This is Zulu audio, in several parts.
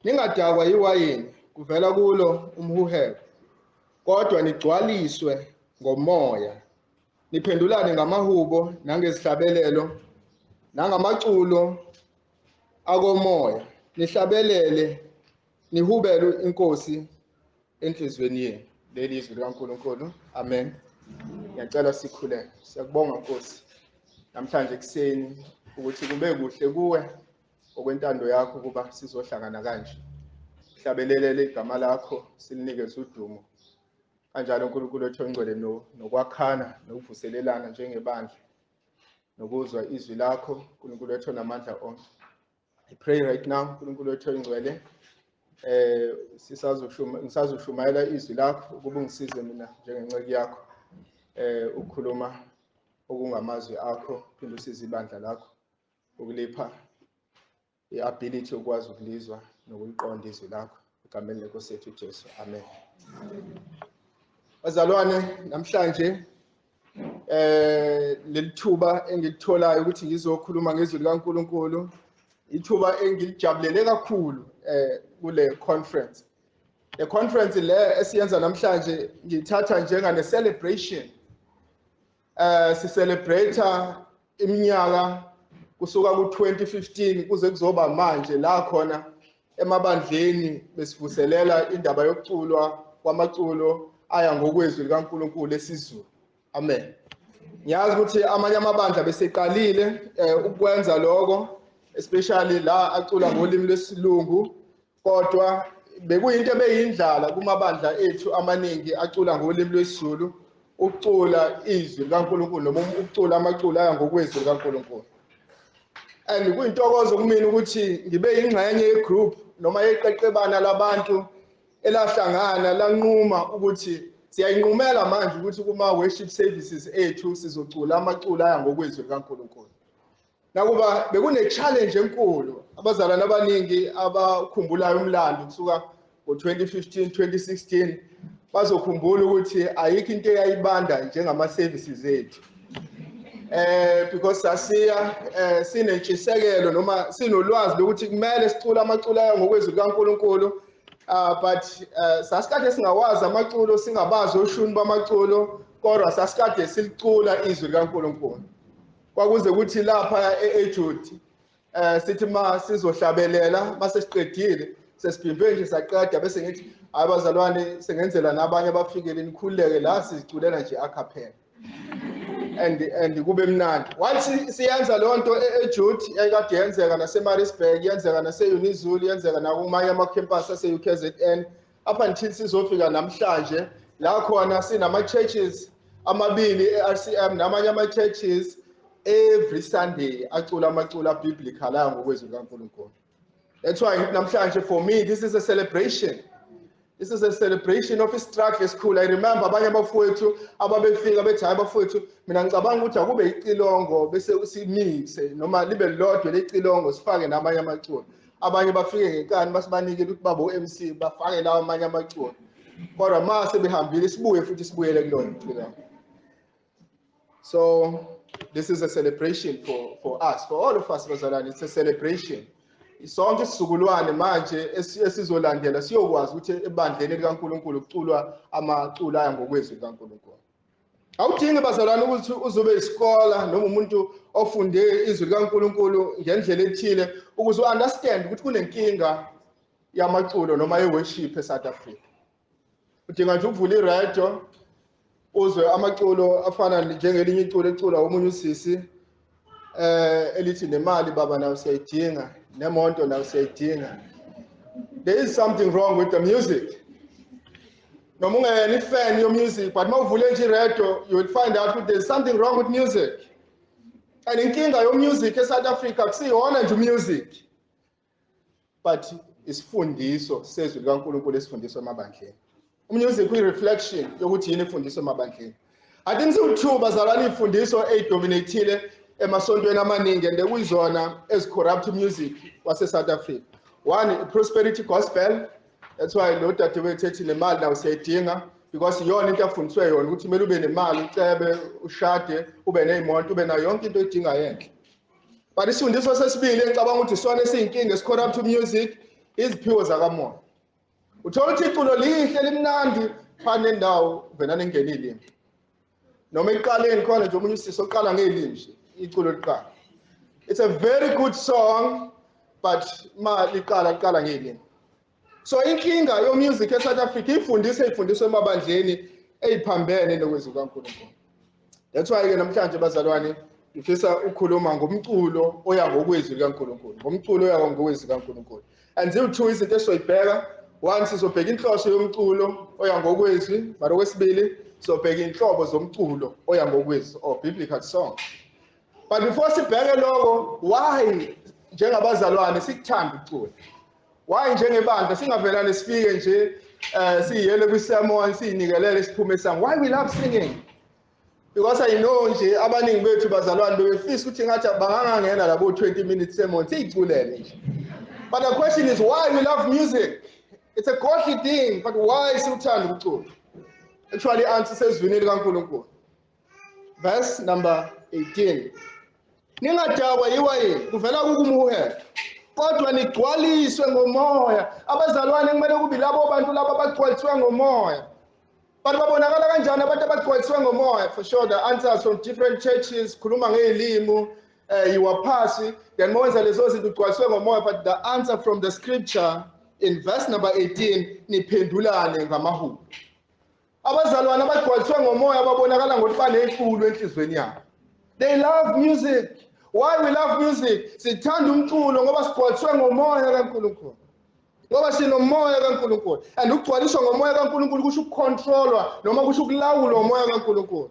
Ningadakwa iwayini kuvela kulo umhuhelo, kodwa nigcwaliswe ngomoya. Niphendulane ngamahubo nangezihlabelelo nangamaculo akomoya. Nihlabelele nihubele iNkosi enhlizweni yenu. Leli izwi likaNkulunkulu. Amen. Ngiyacela sikhuleke. Siyakubonga Nkosi namhlanje kuseni ukuthi kube kuhle kuwe okwentando yakho kuba sizohlangana kanje. Hlabelelele igama lakho silinikeze udumo. Kanjalo uNkulunkulu wethu ongcwele nokwakhana nokuvuselelana njengebandla nokuzwa izwi lakho uNkulunkulu wethu namandla onke. I pray right now uNkulunkulu wethu ongcwele ngisazoshumayela izwi lakho ukuba ungisize mina njengenceki yakho ukukhuluma okungamazwi akho, phinde usize ibandla lakho ukulipha i-ability ukwazi ukulizwa nokuliqonda izwi lakho egameni leNkosi yethu Jesu. Amen. Bazalwane, namhlanje lelithuba engilitholayo ukuthi ngizokhuluma ngezwi likaNkulunkulu, ithuba engilijabulele kakhulu kule conference. Le conference le esiyenza namhlanje ngithatha njengane celebration. Si-celebrate iminyaka kusuka ku-2015 kuze kuzoba manje la khona emabandleni besivuselela indaba yokuculwa kwamaculo aya ngokwezwi likaNkulunkulu esiZulu. Amen. Ngiyazi ukuthi amanye amabandla beseqalile ukwenza lokho, especially la acula ngolimi lwesilungu, kodwa bekuyinto ebeyindlala kumabandla ethu amaningi acula ngolimi lwesiZulu ukucula izwi likaNkulunkulu noma ukucula amaculo aya ngokwezwi likaNkulunkulu. And kuyintokozo kumina ukuthi ngibe yingxenye yegroup noma yeqeqebana labantu elahlangana lanquma ukuthi siyayinqumela manje ukuthi kuma worship services ethu sizocula amaculo aya ngokwezwi likaNkulunkulu. Nakuba bekune challenge enkulu, abazalwane abaningi abakhumbulayo umlando kusuka ngo-2015 2016 bazokhumbula ukuthi ayikho into eyayibanda njengama services ethu. Because sasiya sinentshisekelo noma sinolwazi lokuthi kumele sicule amaculo aya ngokwezwi likaNkulunkulu, but sasikade singawazi amaculo, singabazi oshuni bamaculo, kodwa sasikade silicula izwi likaNkulunkulu. Kwakuze ukuthi lapha eJude sithi ma sizohlabelela mase siqedile sesiphimbe nje saqeda bese ngithi hayi bazalwane sengenzela nabanye abafikele nikhuleke la siziculela nje a cappella and kube mnandi. Wathi siyenza lonto eJude ekade yenzeka naseMaritzburg, yenzeka naseUnizulu, yenzeka nakumanye ama-campus ase-UKZN, up until sizofika namhlanje la khona sinama churches amabili eRCM namanye ama churches every Sunday acula amaculo biblical aya ngokwezwi likaNkulunkulu. That's why namhlanje for me this is a celebration. This is a celebration of struggle school. I remember abanye abafowethu ababefika bethi hayi bafowethu mina ngicabanga ukuthi akube icilongo bese simixe noma libe lodwa lecilongo sifake namanye amaculo. Abanye bafike ngenkani basibanikele ukuthi babo MC bafake lawo amanye amaculo. Kodwa mase behambile sibuye futhi sibuyele kulona icilongo. So this is a celebration for us, for all of us bazalwane. It's a celebration. Sonke isizukulwane manje esizolandela siyokwazi ukuthi ebandleni likaNkulunkulu kuculwa amaculo aya ngokwezwi likaNkulunkulu. Awudingi bazalwane ukuthi uzobe isikole noma umuntu ofunde izwi likaNkulunkulu ngendlela ethile ukuze uunderstand ukuthi kunenkinga yamaculo noma yeworship eSouth Africa. Udinga nje ukuvula iradio uzwe amaculo afana njengelinye iculo eculwa omunye usisi elithi nemali baba nayo siyayidinga, nemonto nayo siyayidinga. There is something wrong with the music. Noma ungena fan yo music, but mawuvule nje iradio you will find out that there is something wrong with music. And inkinga yo music eSouth Africa kusiyona nje music, but isifundiso sezwi likaNkulunkulu esifundiswa emabandleni. Music kwi-reflection yokuthi yini imfundiso emabandleni. Ati ngizuthuba bazalwane imfundiso edominatile emasontweni amaningi and kuyizona corrupt music wase-South Africa. One, prosperity gospel. That's why lo dadewethu ethi nemali nawo siyayidinga, because iyona into afundiswe yona ukuthi kumele ube nemali, ucebe, ushade, ube ney'moto, ube nayo yonke into oyidinga yenhle. But isifundiso sesibili engicabanga ukuthi isona esiyinkinga esi-corrupt music iziphiwo zakamoya. Uthola ukuthi iculo lihle limnandi phana nendawo vena nengena ilimi. Noma iqaleni khona nje omunye usisi oqala ngelimi nje iculo liqala. It's a very good song but ma liqala ngelimi. So inkinga yo music eSouth Africa ifundiswa emabandleni eziphambene nokwezwi kaNkulunkulu. That's why ke namhlanje bazalwane ngifisa ukukhuluma ngomculo oya ngokwezwi kaNkulunkulu. Ngomculo oya ngokwezwi kaNkulunkulu. And ziwu-2 izinto esizobheka. One, sizobheka inhloso yomculo oya ngokwezwi, but okwesibili sizobheka inhlobo zomculo oya ngokwezwi or biblical song. But before sibheke lokho, why njengabazalwane sikuthanda uculo? Why njengebandla singavelane sifike nje siyele kwi-sermon sinikelele siphume sang? Why we love singing? Because I know nje abaningi bethu bazalwane bebefisa ukuthi ngathi bangangena labo 20 minutes sermon siyiculele nje. But the question is why we love music? It's a godly thing, but why siwuthanda uculo? Actually answer sezwini likaNkulunkulu. Verse number 18. Ningadakwa yiwa yini kuvela kukumuhela. Kodwa nigcwaliswe ngomoya. Abazalwane kumele kube labo bantu laba abagcwaliswe ngomoya. But babonakala kanjani abantu abagcwaliswe ngomoya? For sure the answers from different churches khuluma ngezilimi yiwaphasi then mwenza lezo zinto ugcwaliswe ngomoya, but the answer from the scripture in verse number 18 niphendulane ngamahubo. Abazalwane abagcwaliswe ngomoya babonakala ngokuthi baneculo enhlizweni yabo. They love music. Why we love music? Sithanda umculo ngoba sigcwaliswe ngomoya kaNkulunkulu. Ngoba sinomoya kaNkulunkulu. And ukugcwaliswa ngomoya kaNkulunkulu kusho ukucontrolwa noma kusho ukulawulwa ngomoya kaNkulunkulu.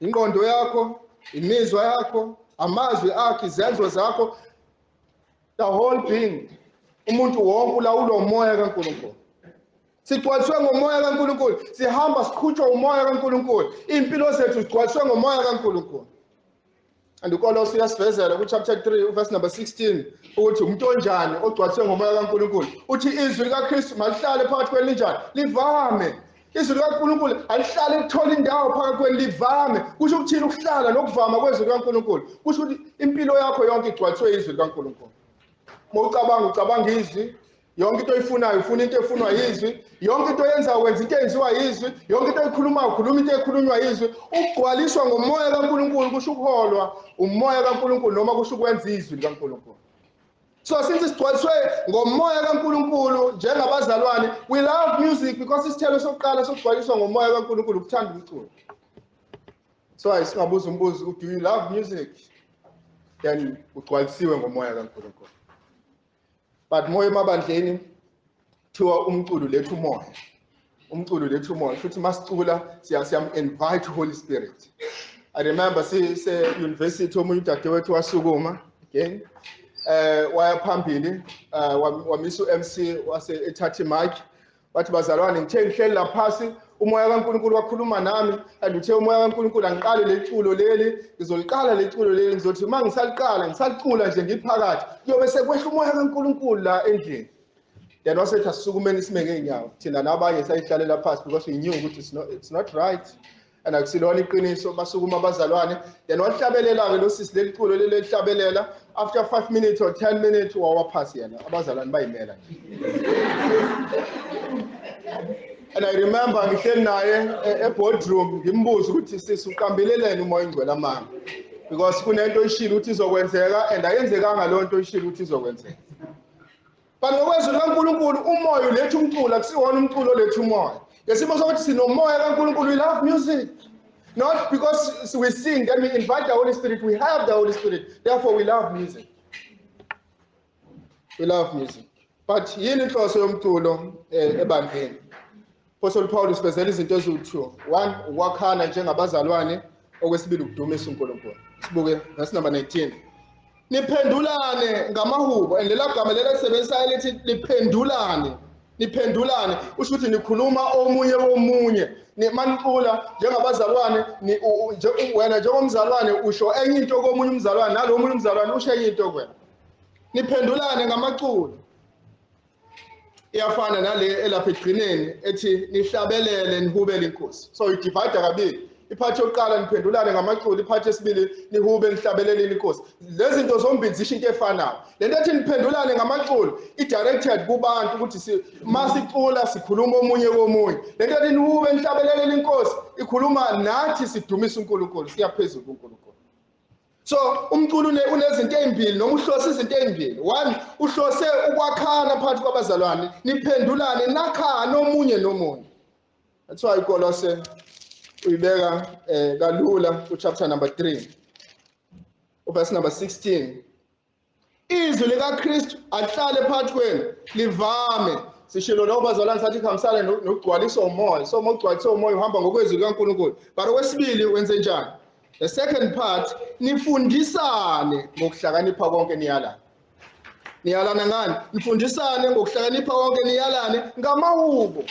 Ingqondo yakho, imizwa yakho, amazwi akho, izenzo zakho, the whole being. Umuntu wonke ulawulwa umoya kaNkulunkulu. Sigcwaliswe ngomoya kaNkulunkulu. Sihamba sikhutshwa umoya kaNkulunkulu. Impilo zethu zigcwaliswe ngomoya kaNkulunkulu. And uKolose uyasivezela ku chapter 3 verse number 16 ukuthi umuntu onjani ogcwaliswe ngomoya kaNkulunkulu. Uthi izwi likaKristu malihlale phakathi kwenu linjani? Livame. Izwi likaNkulunkulu alihlale lithola indawo phakathi kwenu livame. Kusho ukuthini ukuhlala nokuvama kwezwi likaNkulunkulu? Kusho ukuthi impilo yakho yonke igcwaliswe izwi likaNkulunkulu. Ucabanga izwi, yonke into oyifunayo ufuna into efunwa yizwi, yonke into oyenzayo wenza into eyenziwa yizwi, yonke into oyikhulumayo ukhuluma into ekhulunywa yizwi. Ukugcwaliswa ngomoya kaNkulunkulu kusho ukuholwa umoya kaNkulunkulu noma kusho ukwenza izwi likaNkulunkulu. So since sigcwaliswe ngomoya kaNkulunkulu njengabazalwane, we love music because isithelo sokuqala sokugcwaliswa ngomoya kaNkulunkulu ukuthanda umculo. So ayisingabuza umbuzo, do you love music? Then ugcwalisiwe ngomoya kaNkulunkulu. But moya emabandleni thiwa umculo lethu umoya. Umculo lethu umoya. Futhi masicula siyam-invite Holy Spirit. I remember university omunye udadewethu wasukuma again. Waya phambili wamisa uMC wase ethatha imic. Wathi bazalwane ngithe ngihleli la phasi umoya kaNkulunkulu wakhuluma nami and uthe umoya kaNkulunkulu angiqale leculo leli ngizoliqala leculo leli ngizothi ngisalicula nje ngiphakathi kuyobe sekwehla umoya kaNkulunkulu la endlini. Then wasethi asisukumeni sime ngeenyawo thina nabanye sayihlalela phasi because we knew ukuthi it's not right and akusilona iqiniso. Basukuma abazalwane then wahlabelela ke lo sisi leculo leli lihlabelela. After 5 minutes or 10 minutes wawaphasi yena abazalwane bayimela nje. And I remember ngihleli naye boardroom ngimbuza ukuthi sisi uqambeleleni umoya ingcwele amanga because kunento ishilo ukuthi izokwenzeka and ayenzekanga lo nto ishilo ukuthi izokwenzeka. But ngokwezwi likaNkulunkulu umoya uletha umculo akusiwona umculo oletha umoya. Ngesimo sokuthi sinomoya kaNkulunkulu, we love music. Not because we sing, then we invite the Holy Spirit. We have the Holy Spirit. Therefore, we love music. We love music. But yini inhloso yomculo ebandleni? Apostle Paul usivezela izinto eziwu-2. 1, ukwakhana njengabazalwane. Okwesibili ukudumisa uNkulunkulu. Sibuke verse number 19. Niphendulane ngamahubo. And lela gama lela lisebenzisayo lithi niphendulane. Usho ukuthi nikhuluma omunye womunye. Manicula njengabazalwane wena njengomzalwane usho enye into komunye umzalwane nalo munye umzalwane usho enye into kwena. Niphendulane ngamaculo. Iyafana nale elapha egcineni ethi nihlabelele nihubele iNkosi. So idivide kabili. iphathi yokuqala niphendulane ngamaculo, iphathi yesibili nihube nihlabeleleni inkosi. Lezi zinto zombili zisho into efanayo. Le nto ethi niphendulane ngamaculo i-directed kubantu ukuthi masicula sikhuluma omunye komunye. Le nto ethi nihube nihlabeleleni inkosi ikhuluma nathi sidumisa uNkulunkulu, siyaphezulu kuNkulunkulu. So umculo unezinto ezimbili noma uhlose izinto ezimbili. One, uhlose ukwakhana phakathi kwabazalwane, niphendulane nakhana omunye nomunye. That's why iKolose uyibeka kalula ku chapter number 3 verse number 16. Izwi likaKristu ahlale phakathi kwenu livame. Sishilo lo bazalwane sathi khamisana nokugcwaliswa umoya. So mawugcwaliswa umoya uhamba ngokwezwi likaNkulunkulu. But okwesibili wenze njani? The second part, nifundisane ngokuhlakanipha konke niyalana. Niyalana ngani? Nifundisane ngokuhlakanipha konke niyalane ngamahubo.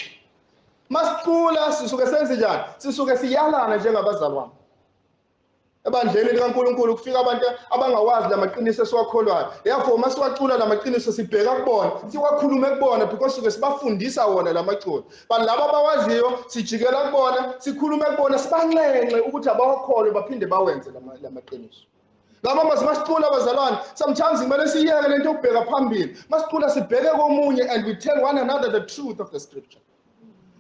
Masicula sisuke senze njani? Sisuke siyalana njengabazalwane. Ebandleni likaNkulunkulu kufika abantu abangawazi lamaqiniso esiwakholwayo. Therefore masiwacula lamaqiniso sibheka kubona, siwakhulume kubona because suke sibafundisa wona lamaculo. But laba abawaziyo sijikela kubona, sikhulume kubona, sibanxenxe ukuthi abawakholwe baphinde bawenze lamaqiniso. Ngama masicula abazalwane, sometimes kumele siyeke lento yokubheka phambili. Masicula sibheke komunye and we tell one another the truth of the scripture.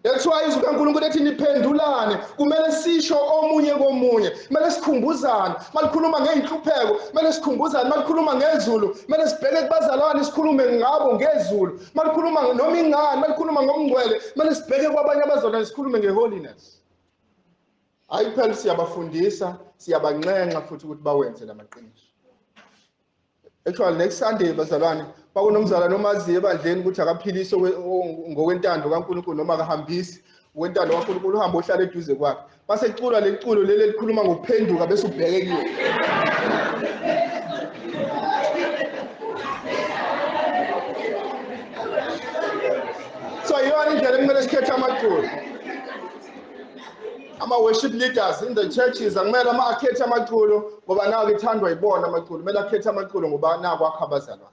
That's why izwi likaNkulunkulu ethi niphendulane, kumele sisho omunye komunye, kumele sikhumbuzane, malikhuluma ngeinhlupheko, kumele sikhumbuzane, malikhuluma ngezulu, kumele sibheke kubazalwane sikhulume ngabo ngezulu, malikhuluma noma ingane, malikhuluma ngomngcwele, kumele sibheke kwabanye abazalwane sikhulume ngeholiness. Hayi phela siyabafundisa, siyabanxenxa futhi ukuthi bawenze lamaqiniso. Actually next Sunday bazalwane bakunomzalwane omaziyo ebandleni ukuthi akaphilise ngokwentando kaNkulunkulu noma akahambisi ngokwentando kaNkulunkulu uhamba ohlala eduze kwakhe. Base icula leculo leli likhuluma ngokuphenduka bese ubheke kuye. So yona indlela kumele sikhethe amaculo. Ama-worship leaders in the churches akumele akhethe amaculo ngoba nawo ithandwa yibona amaculo. Kumele akhethe amaculo ngoba nawo akha abazalwane.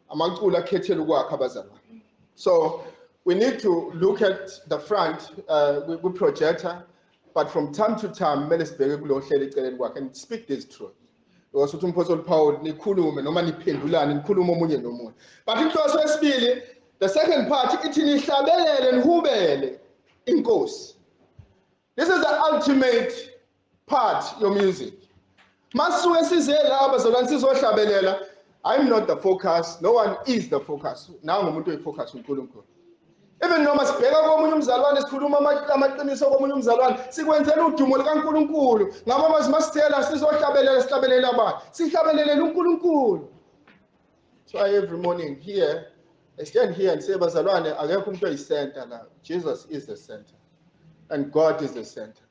Amaculo akhethela ukwakha abazalwane. So we need to look at the front with projector, but from time to time kumele sibheke kulo hlelo eceleni kwakhe and speak this truth. Because uthi uMpostoli Paul nikhulume noma niphendulane nikhulume omunye nomunye. But inhloso yesibili, the second part ithi nihlabelele nihubele iNkosi. This is the ultimate part your music. Masuke size la abazalwane sizohlabelela. I'm not the focus. No one is the focus. Now ngumuntu oyifocus uNkulunkulu. Even noma sibheka komunye umzalwane sikhuluma amaqiniso komunye umzalwane sikwenzela udumo likaNkulunkulu. Ngama masithela sizohlabelela sihlabelela abantu. Sihlabelele uNkulunkulu. So every morning here I stand here and say bazalwane akekho umuntu oyicenter la. Jesus is the center. And God is the center.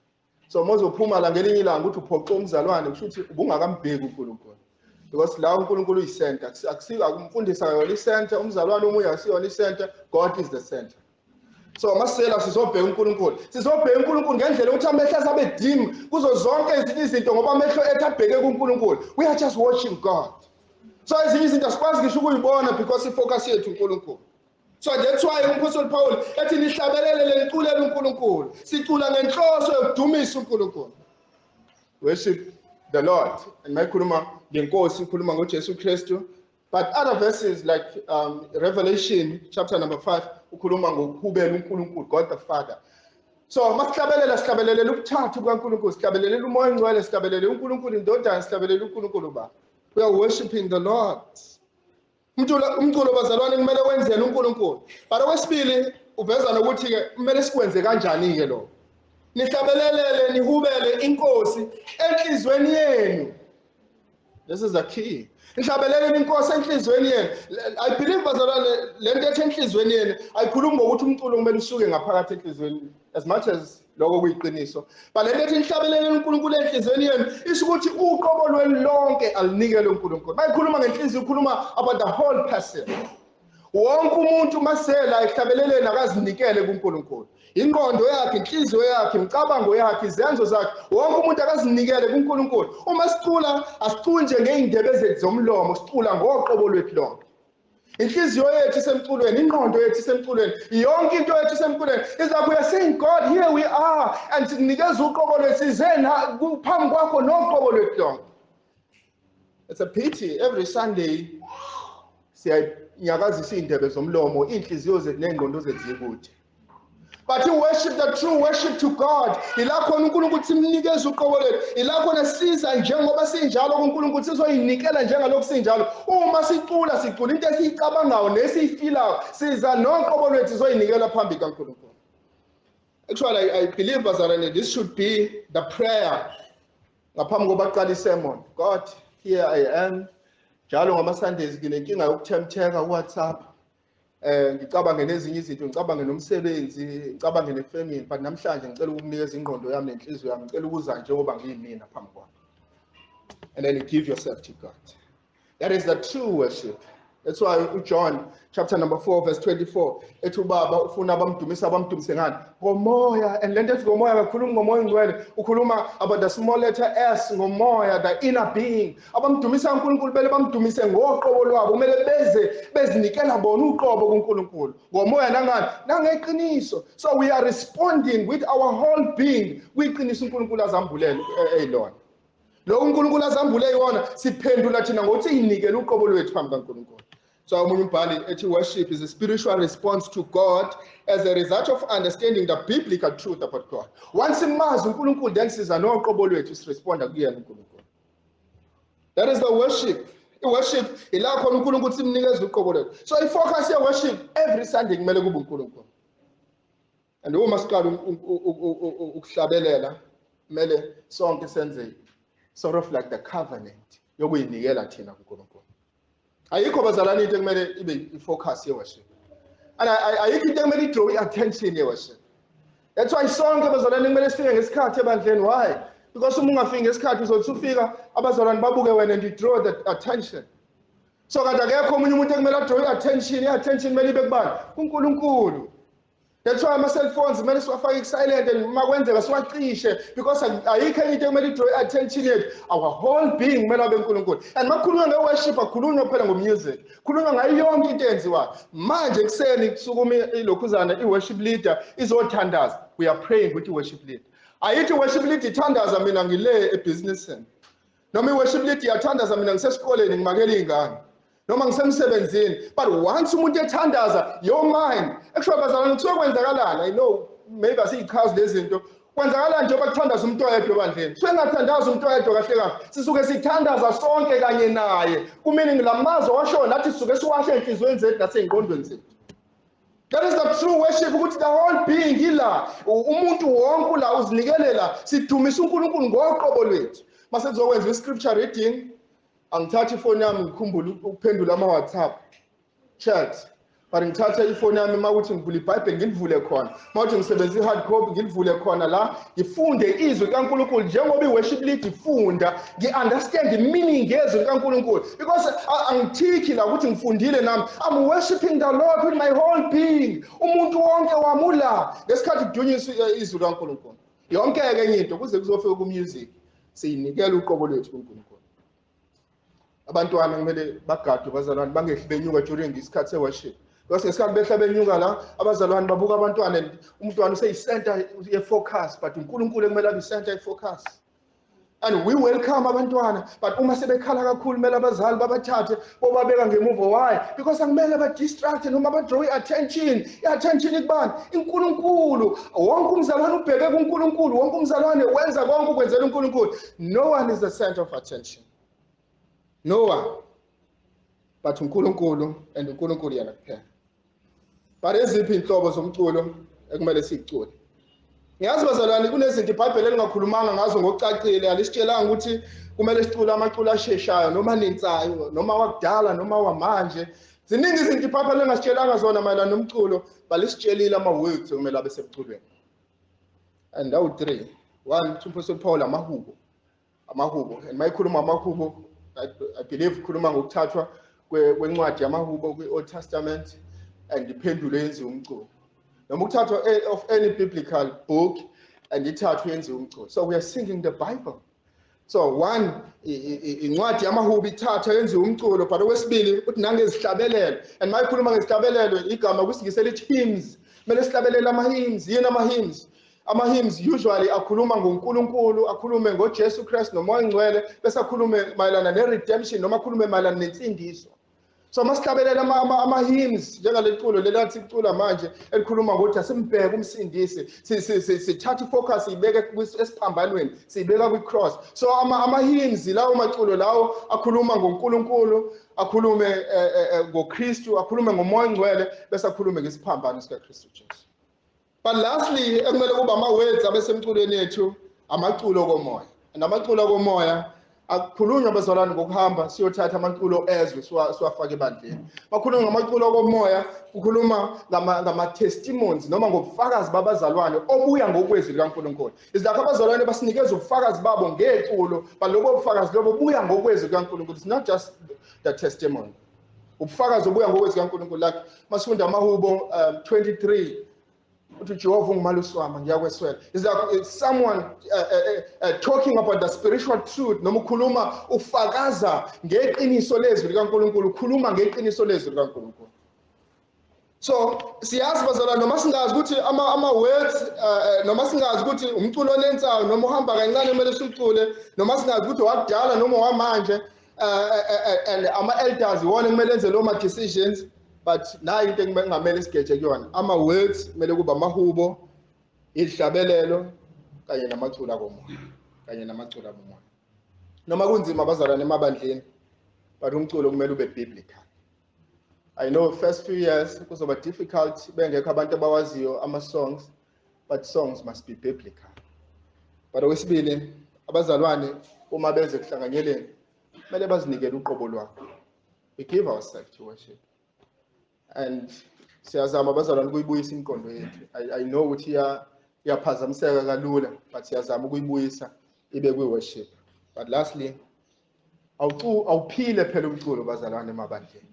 So mozophuma la ngelinye ilanga ukuthi uphoqa umzalwane kusho ukuthi ubungakambheki uNkulunkulu. Because la uNkulunkulu uyicenter, akumfundisa yona icenter, umzalwane omunye asiyona icenter, God is the center. So masela sizobheka uNkulunkulu. Sizobheka uNkulunkulu ngendlela ukuthi amehlo asabe dim kuzo zonke ezinye izinto ngoba amehlo ethu abheke kuNkulunkulu. We are just watching God. So ezinye izinto asikwazi ngisho ukuyibona because ifocus yethu uNkulunkulu. So that's why uMpostoli Paul ethi nihlabelele leculela uNkulunkulu. Sicula ngenhloso yokudumisa uNkulunkulu. Worship the Lord. And mayikhuluma ngeNkosi ikhuluma ngoJesu Kristu. But other verses like Revelation chapter number 5 ukhuluma ngokuhubela uNkulunkulu, God the Father. So masihlabelela sihlabelele ubuthathu bukaNkulunkulu, sihlabelele uMoya oNgcwele, sihlabelele uNkulunkulu indodana, sihlabelele uNkulunkulu Baba. We are worshiping the Lord. Umculo bazalwane kumele wenzele uNkulunkulu. But okwesibili uveza nokuthi ke kumele sikwenze kanjani ke lo. Nihlabelelele nihubele inkosi enhlizweni yenu. This is the key. Nihlabelelele inkosi enhlizweni yenu. I believe bazalwane lento ethi enhlizweni yenu ayikhulumi ngokuthi umculo kumele usuke ngaphakathi enhlizweni as much as lokho kuyiqiniso. But lento ethi nihlabelelele uNkulunkulu enhlizweni yenu isho ukuthi uqobo lwenu lonke alinikele uNkulunkulu. Mayikhuluma ngenhliziyo ukhuluma about the whole person. Wonke umuntu masela ehlabeleleni akazinikele kuNkulunkulu. Ingqondo yakhe, inhliziyo yakhe, imicabango yakhe, izenzo zakhe, wonke umuntu akazinikele kuNkulunkulu. Uma sicula asicule nje ngeindebe zethu zomlomo, sicula ngoqobo lwethu lonke. Inhliziyo yethu isemculweni, ingqondo yethu isemculweni, yonke into yethu isemculweni. It's like we are saying, God, here we are, and sikunikeza uqobo lwethu sizena phambi kwakho noqobo lwethu lonke. It's a pity every Sunday siyanyakazisa indebe zomlomo, inhliziyo zethu nengqondo zethu zikude. But you worship, the true worship to God. Ilakho uNkulunkulu simnikeza uqobo lethu. Ilakho nesiza njengoba sinjalo kuNkulunkulu sizoyinikela njengalokho sinjalo. Uma sicula into esiyicabangayo nesiyifilayo siza noqobo lwethu sizoyinikela phambi kaNkulunkulu. Actually, I believe bazalwane, this should be the prayer ngaphambi kokuba aqale isermon. God, here I am. Njalo ngama Sundays nginenkinga yokuthemtheka kuWhatsApp. Ngicabange nezinye izinto, ngicabange nomsebenzi, ngicabange nefamily, but namhlanje ngicela ukunikeza ingqondo yami nenhliziyo yami, ngicela ukuza njengoba ngiyimina phambi kwakho. And then you give yourself to God. That is the true worship. That's why John chapter number 4 verse 24 ethi ubaba ufuna abamdumise ngani? Ngomoya. And lento ethi ngomoya akakhulumi ngomoya ngcwele, ukhuluma about the small letter S, ngomoya, the inner being. Abamdumisa uNkulunkulu bele bamdumise ngoqobo lwabo, kumele bezinikela bona uqobo kuNkulunkulu. Ngomoya nangani? Nangeqiniso. So we are responding with our whole being. Kwiqiniso uNkulunkulu azambulele eyilona. Lo uNkulunkulu azambule yona siphendula thina ngokuthi inikele uqobo lwethu phambi kaNkulunkulu. So omunye umbhali ethi worship is a spiritual response to God as a result of understanding the biblical truth about God. Once imazi uNkulunkulu then siza noqobo lwethu siresponda kuyena uNkulunkulu. That is the worship. I-worship ila khona uNkulunkulu simnikeza uqobo lwethu. So i-focus ye-worship every Sunday kumele kube uNkulunkulu. And uma siqala ukuhlabelela kumele sonke senze sort of like the covenant yokuyinikela thina kuNkulunkulu. Ayikho bazalwane into kumele ibe i-focus ye-worship. And ayikho into kumele i-draw i-attention ye-worship. That's why sonke bazalwane kumele sifike ngesikhathi ebandleni. Why? Because uma ungafiki ngesikhathi uzothi ufika abazalwane babuke wena and you draw the attention. So kanti akekho omunye umuntu kumele a-draw i-attention. I-attention kumele ibe kubani? kuNkulunkulu. That's why my cell phones kumele siwafake silent and makwenzeka siwacishe, because ayikho enye into kumele i-draw attention yethu. Our whole being kumele abe uNkulunkulu. And makhulunywa nge-worship akhulunywa phela ngo-music, khulunywa ngayo yonke into eyenziwayo. Manje kuseni kusukuma ilokhuzana i-worship leader izothandaza, we are praying with i-worship leader. Ayithi i-worship leader ithandaza mina ngile ebhizinisini, noma i-worship leader iyathandaza mina ngisesikoleni ngimakela iy'ngane, noma ngisemsebenzini. But once umuntu ethandaza, your mind, actually bazalwane kusuke kwenzakalani? I know maybe asiyichazi lezi zinto. Kwenzakalani njengoba kuthandaza umuntu oyedwa ebandleni? Suke ngathandaza umuntu oyedwa kahle kahle. Sisuke sithandaza sonke kanye naye. Kumeaning lamazwi washo nathi sisuke siwashe enhliziyweni zethu nasey'ngqondweni zethu. That is the true worship, ukuthi the whole being ila umuntu wonke la uzinikelela sidumisa uNkulunkulu ngoqobo lwethu. Mase sizokwenza i-scripture reading, angithatha ifoni yami ngikhumbule ukuphendula ama-WhatsApp chat, but ngithatha ifoni yami makuthi ngivule iBhayibheli ngilivule khona, mawuthi ngisebenzisa i-hard copy ngilivule khona la ngifunde izwi likaNkulunkulu njengoba i-worship lead ifunda, ngi-understand i-meaning yezwi likaNkulunkulu, because angithikhi la ukuthi ngifundile nami. I'm worshiping the Lord with my whole being. Umuntu wonke wami ula ngesikhathi kudunyiswa izwi likaNkulunkulu. Yonke-ke enye into kuze kuzofika ku-music siyinikela uqobo lwethu kuNkulunkulu. Abantwana kumele bagadwe bazalwane bangehli benyuka during isikhathi se-worship, because ngesikhathi behla benyuka la abazalwane babuka abantwana and umntwana useyi-center ye-focus, but uNkulunkulu kumele abe i-center ye-focus. And we welcome abantwana, but uma sebekhala kakhulu kumele abazali babathathe bobabeka ngemuva. Why? Because akumele ba-distract noma ba-draw i-attention. I-attention ikubani? uNkulunkulu. Wonke umzalwane ubheke kuNkulunkulu, wonke umzalwane wenza konke ukwenzela uNkulunkulu. No one is the center of attention. No one. But uNkulunkulu, and uNkulunkulu yena kuphela. But eziphi inhlobo zomculo ekumele sicule? Ngiyazi bazalwane kunezinto iBhayibheli elingakhulumanga ngazo ngokucacile, alisitshelanga ukuthi kumele sicule amaculo asheshayo noma nensayo noma wakudala noma wamanje. Ziningi izinto iBhayibheli engasitshelanga zona mayelana nomculo, balisitshelile ama-words ekumele abe sebuculweni. And now 3. 1, Apostle Paul amahubo. And mayikhuluma amahubo, I believe khuluma ngokuthathwa kwencwadi yamahubo kwi-Old Testament and iphendulo yenziwe umculo. Noma ukuthathwa of any biblical book and ithathwe yenziwe umculo. So we are singing the Bible. So one, incwadi yamahubo ithatha yenziwe umculo, but okwesibili uthi nangezihlabelelo. And mayikhuluma ngezihlabelelo igama kwisiNgisi elithi hymns. Kumele sihlabelele ama-hymns. Yini ama-hymns? Ama-hymns usually akhuluma ngoNkulunkulu, akhulume ngoJesu Kristu noMoya Ngcwele, bese akhulume mayelana ne-redemption noma akhulume mayelana nensindiso. So masihlabelele ama-hymns njengale culo lelathi icula manje elikhuluma ngokuthi asimbheke umsindisi, sithatha ifocus siyibeke esiphambanweni, siyibeka kwi-cross. So ama-hymns lawo maculo lawo akhuluma ngoNkulunkulu, akhulume ngoKristu, akhulume ngoMoya Ngcwele, bese akhulume ngesiphambano sikaKristu Jesu. But lastly, ekumele kuba ama-words abesemculweni yethu, amaculo komoya. And amaculo komoya akukhulunywa bazalwane ngokuhamba siyothatha amaculo ezwe siwafake ebandleni. Makhulunywa ngamaculo komoya, kukhuluma ngama-testimonies noma ngobufakazi babazalwane obuya ngokwezwi likaNkulunkulu. Izilapho abazalwane basinikeza ubufakazi babo ngeculo, but lobo bufakazi lobo buya ngokwezwi likaNkulunkulu. It's not just the testimony. Ubufakazi obuya ngokwezwi likaNkulunkulu, like masifunda amahubo 23 uthi Jehova ungumalusi wami ngiyakweswela. Is that someone talking about the spiritual truth noma ukhuluma ufakaza ngeqiniso lezwi likaNkulunkulu, ukhuluma ngeqiniso lezwi likaNkulunkulu. So siyazi bazalwane noma singazi ukuthi ama-words noma singazi ukuthi umculo olenzayo noma uhamba kancane kumele siwucule, noma singazi ukuthi wakudala noma wamanje, and ama-elders iwona kumele enze lo ma-decisions. But nayo into engamele sigeje kuyona, ama-words kumele kuba amahubo, ihlabelelo kanye namaculo komoya. Noma kunzima abazalwane emabandleni, but umculo kumele ube biblical. I know first few years kuzoba difficult bengekho abantu abawaziyo ama-songs, but songs must be biblical. But okwesibili abazalwane uma beze kuhlanganyeleni kumele bazinikele uqobo lwakho. We give ourselves to worship. And siyazama abazalwane ukuyibuyisa imikondo yethu. I know ukuthi iyaphazamiseka kalula, but siyazama ukuyibuyisa ibe kwi-worship. But lastly, awuphile phela umculo bazalwane emabandleni.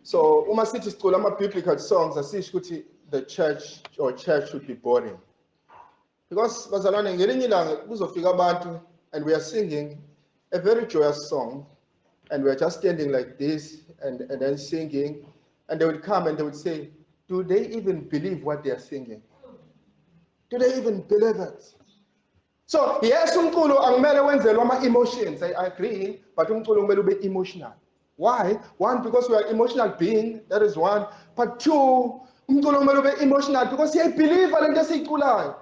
So uma sithi sicula ama-biblical songs asisho ukuthi the church should be boring. Because bazalwane ngelinye ilanga kuzofika abantu and we are singing a very joyous song and we are just standing like this and then singing. And they would come and they would say, do they even believe what they are singing? Do they even believe it? So, yes, umculo angumele wenzelwe ama-emotions. I agree, but umculo kumele ube emotional. Why? One, because we are emotional being, that is one. But two, umculo kumele ube emotional because they believe le nto esiyiculayo.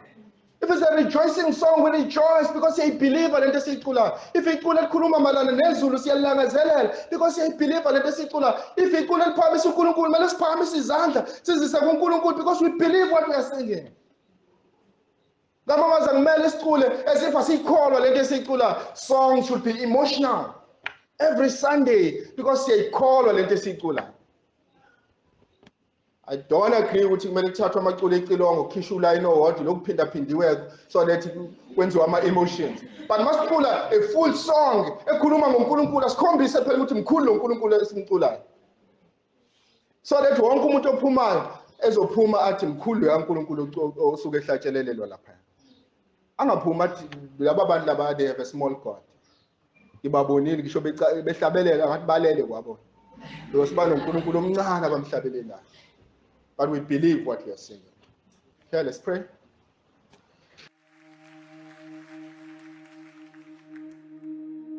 If it's a rejoicing song, we rejoice because they believe le nto esiyiculayo. If icula likhuluma malana nezulu siyalangazelela because they believe le nto esiyiculayo. If icula liphakamisa uNkulunkulu, kumele siphakamise izandla sizise kuNkulunkulu because we believe what we are singing. Ngamaza kumele sicule as if asikholwa le nto esiyiculayo. Songs should be emotional every Sunday because siyayikholwa le nto esiyiculayo. I don't agree ukuthi kumele kuthathwe amaculo ecilongo kukhishwe ulayini owodwa lokuphindaphindiweko so that kwenziwe ama-emotions. But masicula a full song ekhuluma ngoNkulunkulu asikhombise phela ukuthi mkhulu lo Nkulunkulu esimculayo. So that wonke umuntu ophumayo ezophuma athi mkhulu lo Nkulunkulu osuke ehlatshelelelwa lapha. Angaphuma athi laba bantu laba they have a small God. Ngibabonile ngisho behlabelela ngathi balele kwabona. Because banoNkulunkulu omncane abamhlabelelayo. But we believe what we are singing. Okay, let's pray.